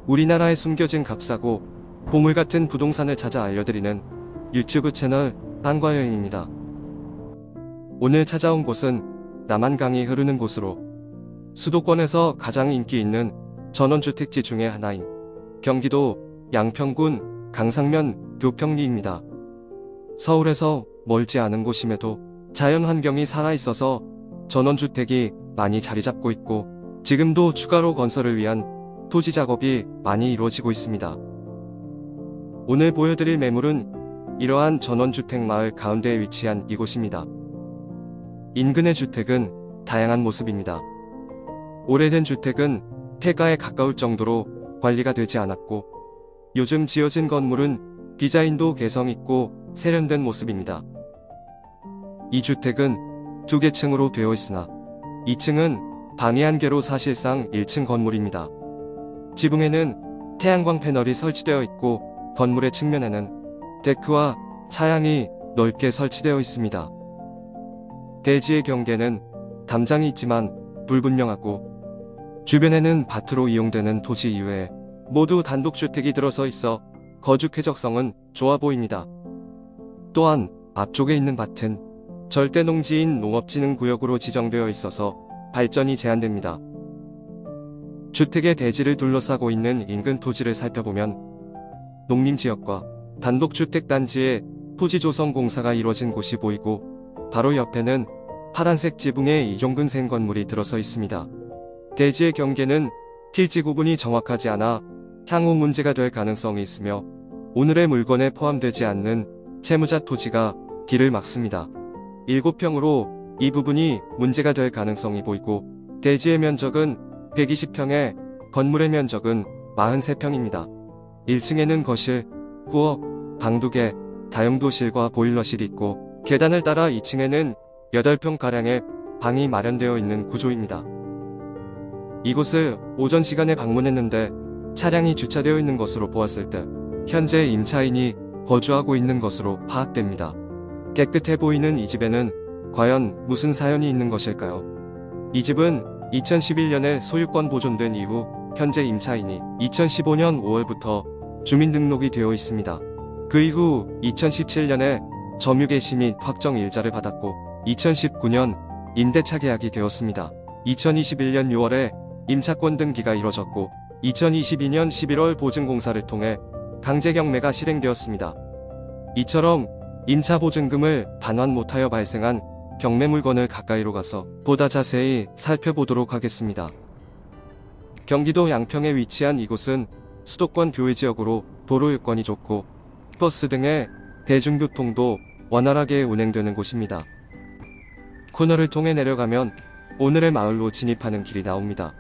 우리나라에 숨겨진 값싸고 보물 같은 부동산을 찾아 알려드리는 유튜브 채널 땅과여행입니다. 오늘 찾아온 곳은 남한강이 흐르는 곳으로 수도권에서 가장 인기 있는 전원주택지 중에 하나인 경기도 양평군 강상면 교평리입니다. 서울에서 멀지 않은 곳임에도 자연 환경이 살아있어서 전원주택이 많이 자리잡고 있고 지금도 추가로 건설을 위한 토지 작업이 많이 이루어지고 있습니다. 오늘 보여드릴 매물은 이러한 전원주택 마을 가운데에 위치한 이곳입니다. 인근의 주택은 다양한 모습입니다. 오래된 주택은 폐가에 가까울 정도로 관리가 되지 않았고 요즘 지어진 건물은 디자인도 개성있고 세련된 모습입니다. 이 주택은 2개 층으로 되어 있으나 2층은 방이 1개로 사실상 1층 건물입니다. 지붕에는 태양광 패널이 설치되어 있고 건물의 측면에는 데크와 차양이 넓게 설치되어 있습니다. 대지의 경계는 담장이 있지만 불분명하고 주변에는 밭으로 이용되는 토지 이외에 모두 단독주택이 들어서 있어 거주 쾌적성은 좋아 보입니다. 또한 앞쪽에 있는 밭은 절대농지인 농업진흥구역으로 지정되어 있어서 발전이 제한됩니다. 주택의 대지를 둘러싸고 있는 인근 토지를 살펴보면 농림지역과 단독주택단지의 토지조성 공사가 이루어진 곳이 보이고 바로 옆에는 파란색 지붕의 이종근생 건물이 들어서 있습니다. 대지의 경계는 필지 구분이 정확하지 않아 향후 문제가 될 가능성이 있으며 오늘의 물건에 포함되지 않는 채무자 토지가 길을 막습니다. 7평으로 이 부분이 문제가 될 가능성이 보이고 대지의 면적은 120평에 건물의 면적은 43평입니다. 1층에는 거실, 부엌, 방 2개, 다용도실과 보일러실이 있고 계단을 따라 2층에는 8평가량의 방이 마련되어 있는 구조입니다. 이곳을 오전 시간에 방문했는데 차량이 주차되어 있는 것으로 보았을 때 현재 임차인이 거주하고 있는 것으로 파악됩니다. 깨끗해 보이는 이 집에는 과연 무슨 사연이 있는 것일까요? 이 집은 2011년에 소유권 보존된 이후 현재 임차인이 2015년 5월부터 주민등록이 되어 있습니다. 그 이후 2017년에 점유 개시 및 확정 일자를 받았고 2019년 임대차 계약이 되었습니다. 2021년 6월에 임차권 등기가 이뤄졌고 2022년 11월 보증공사를 통해 강제 경매가 실행되었습니다. 이처럼 임차 보증금을 반환 못하여 발생한 경매 물건을 가까이로 가서 보다 자세히 살펴보도록 하겠습니다. 경기도 양평에 위치한 이곳은 수도권 교외지역으로 도로 여건이 좋고 버스 등의 대중교통도 원활하게 운행되는 곳입니다. 코너를 통해 내려가면 오늘의 마을로 진입하는 길이 나옵니다.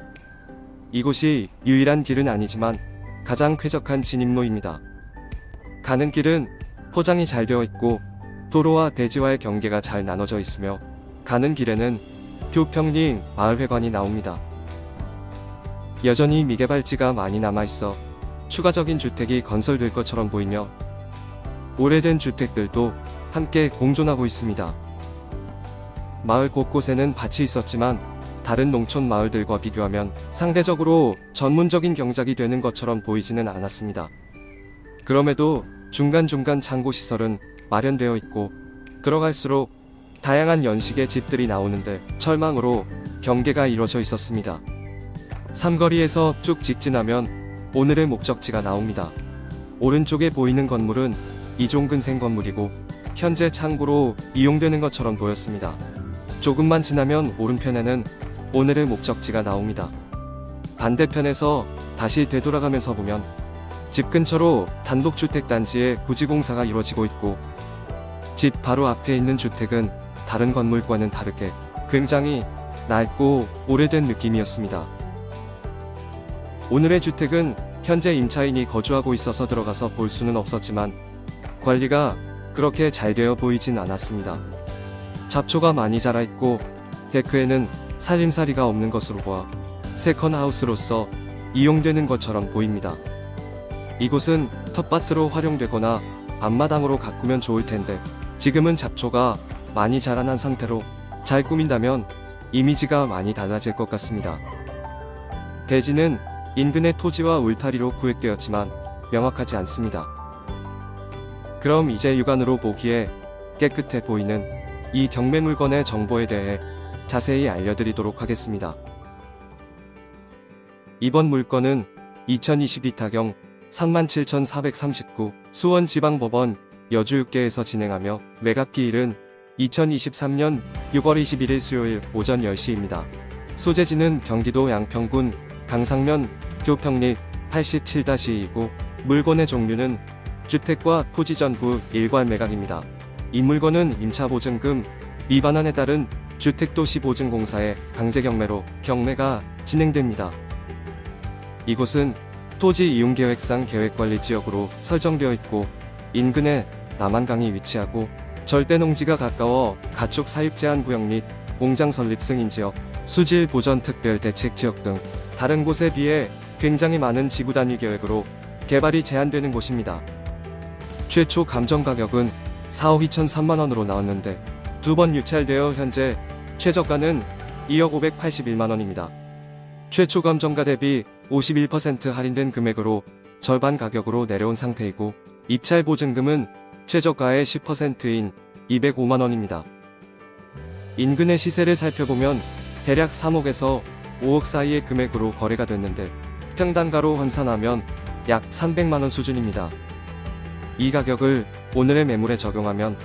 이곳이 유일한 길은 아니지만 가장 쾌적한 진입로입니다. 가는 길은 포장이 잘 되어 있고 도로와 대지와의 경계가 잘 나눠져 있으며 가는 길에는 교평리 마을회관이 나옵니다. 여전히 미개발지가 많이 남아있어 추가적인 주택이 건설될 것처럼 보이며 오래된 주택들도 함께 공존하고 있습니다. 마을 곳곳에는 밭이 있었지만 다른 농촌 마을들과 비교하면 상대적으로 전문적인 경작이 되는 것처럼 보이지는 않았습니다. 그럼에도 중간중간 창고시설은 마련되어 있고 들어갈수록 다양한 연식의 집들이 나오는데 철망으로 경계가 이루어져 있었습니다. 삼거리에서 쭉 직진하면 오늘의 목적지가 나옵니다. 오른쪽에 보이는 건물은 이종근생 건물이고 현재 창고로 이용되는 것처럼 보였습니다. 조금만 지나면 오른편에는 오늘의 목적지가 나옵니다. 반대편에서 다시 되돌아가면서 보면 집 근처로 단독주택단지의 부지공사가 이루어지고 있고 집 바로 앞에 있는 주택은 다른 건물과는 다르게 굉장히 낡고 오래된 느낌이었습니다. 오늘의 주택은 현재 임차인이 거주하고 있어서 들어가서 볼 수는 없었지만 관리가 그렇게 잘 되어 보이진 않았습니다. 잡초가 많이 자라있고 데크에는 살림살이가 없는 것으로 보아 세컨하우스로서 이용되는 것처럼 보입니다. 이곳은 텃밭으로 활용되거나 앞마당으로 가꾸면 좋을 텐데 지금은 잡초가 많이 자라난 상태로 잘 꾸민다면 이미지가 많이 달라질 것 같습니다. 대지는 인근의 토지와 울타리로 구획되었지만 명확하지 않습니다. 그럼 이제 육안으로 보기에 깨끗해 보이는 이 경매 물건의 정보에 대해 자세히 알려드리도록 하겠습니다. 이번 물건은 2022 타경 37,439 수원지방법원 여주육계에서 진행하며 매각기일은 2023년 6월 21일 수요일 오전 10시입니다. 소재지는 경기도 양평군 강상면 교평리 87-2이고 물건의 종류는 주택과 토지 전부 일괄 매각입니다. 이 물건은 임차보증금 위반안에 따른 주택도시보증공사의 강제경매로 경매가 진행됩니다. 이곳은 토지 이용계획상 계획관리지역으로 설정되어 있고 인근에 남한강이 위치하고 절대농지가 가까워 가축 사육 제한 구역 및 공장 설립 승인 지역, 수질 보전 특별 대책 지역 등 다른 곳에 비해 굉장히 많은 지구 단위 계획으로 개발이 제한되는 곳입니다. 최초 감정 가격은 4억 2,003만원으로 나왔는데 두 번 유찰되어 현재 최저가는 2억 581만원입니다. 최초 감정가 대비 51% 할인된 금액으로 절반 가격으로 내려온 상태이고 입찰 보증금은 최저가의 10%인 205만원입니다. 인근의 시세를 살펴보면 대략 3억에서 5억 사이의 금액으로 거래가 됐는데 평당가로 환산하면 약 300만원 수준입니다. 이 가격을 오늘의 매물에 적용하면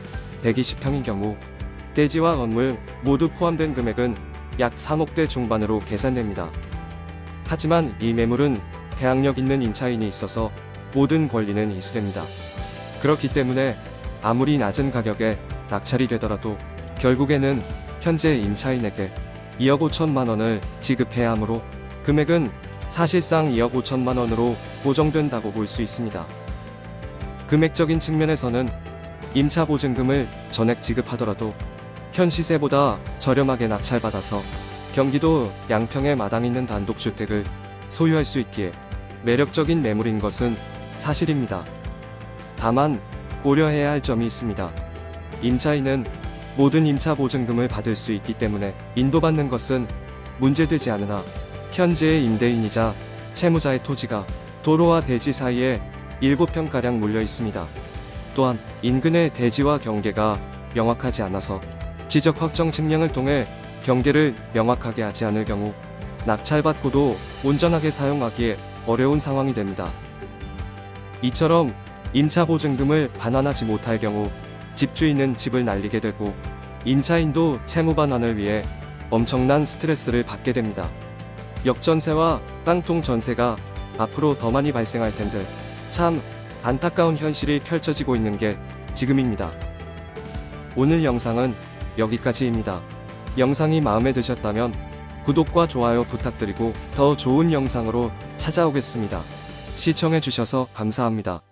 120평인 경우 대지와 건물 모두 포함된 금액은 약 3억대 중반으로 계산됩니다. 하지만 이 매물은 대항력 있는 임차인이 있어서 모든 권리는 이수됩니다. 그렇기 때문에 아무리 낮은 가격에 낙찰이 되더라도 결국에는 현재 임차인에게 2억 5천만원을 지급해야 하므로 금액은 사실상 2억 5천만원으로 보정된다고 볼 수 있습니다. 금액적인 측면에서는 임차보증금을 전액 지급하더라도 현 시세보다 저렴하게 낙찰받아서 경기도 양평에 마당 있는 단독주택을 소유할 수 있기에 매력적인 매물인 것은 사실입니다. 다만 고려해야 할 점이 있습니다. 임차인은 모든 임차보증금을 받을 수 있기 때문에 인도받는 것은 문제되지 않으나 현재의 임대인이자 채무자의 토지가 도로와 대지 사이에 7평가량 몰려 있습니다. 또한 인근의 대지와 경계가 명확하지 않아서 지적 확정 측량을 통해 경계를 명확하게 하지 않을 경우 낙찰받고도 온전하게 사용하기에 어려운 상황이 됩니다. 이처럼 임차보증금을 반환하지 못할 경우 집주인은 집을 날리게 되고 임차인도 채무 반환을 위해 엄청난 스트레스를 받게 됩니다. 역전세와 깡통 전세가 앞으로 더 많이 발생할 텐데 참 안타까운 현실이 펼쳐지고 있는 게 지금입니다. 오늘 영상은 여기까지입니다. 영상이 마음에 드셨다면 구독과 좋아요 부탁드리고 더 좋은 영상으로 찾아오겠습니다. 시청해주셔서 감사합니다.